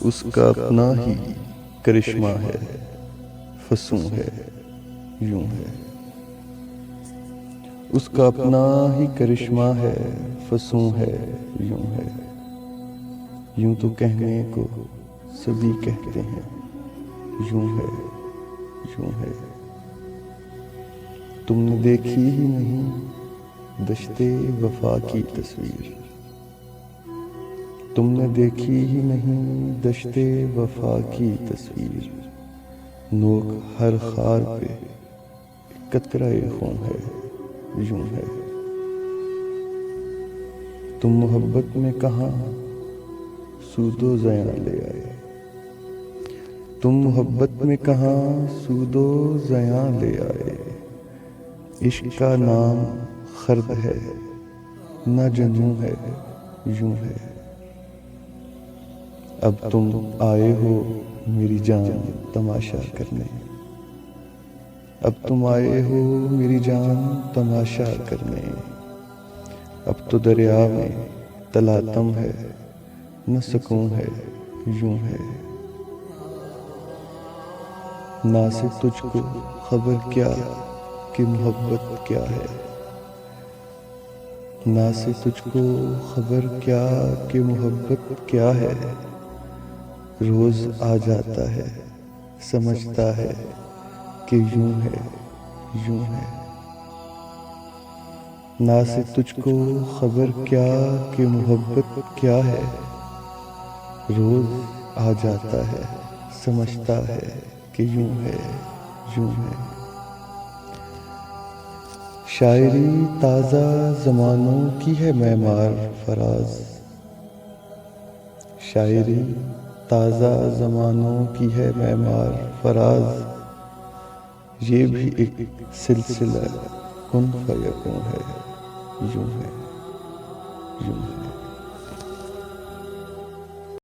اس کا اپنا ہی کرشمہ ہے، فسوں ہے، یوں ہے۔ اس کا اپنا ہی کرشمہ ہے، فسوں ہے، یوں ہے۔ یوں تو کہنے کو سبھی کہتے ہیں، یوں ہے، یوں ہے۔ تم نے دیکھی ہی نہیں دشتے وفا کی تصویر، تم نے دیکھی ہی نہیں دشتے وفا کی تصویر۔ نوک ہر خار پہ قطرہ خون ہے، یوں ہے۔ تم محبت میں کہاں سود و زیاں لے آئے، تم محبت میں کہاں سود و زیاں لے آئے۔ عشق کا نام خرد ہے نہ جنوں ہے، یوں ہے۔ اب تم آئے ہو میری جان تماشا کرنے، اب تم آئے ہو میری جان تماشا کرنے۔ اب تو دریا میں تلاطم ہے نہ سکون ہے، یوں ہے۔ نہ سے تجھ کو خبر کیا کہ محبت کیا ہے، نہ سے تجھ کو خبر کیا کہ محبت کیا ہے۔ روز آ جاتا ہے سمجھتا ہے کہ یوں ہے، یوں ہے۔ نہ سے تجھ کو خبر کیا کہ محبت کیا ہے۔ روز آ جاتا ہے سمجھتا ہے کہ یوں ہے، یوں ہے۔ شاعری تازہ زمانوں کی ہے معمار فراز، شاعری تازہ زمانوں کی ہے معمار فراز۔ یہ بھی ایک سلسلہ کن فیکون ہے، یوں ہے، یوں ہے۔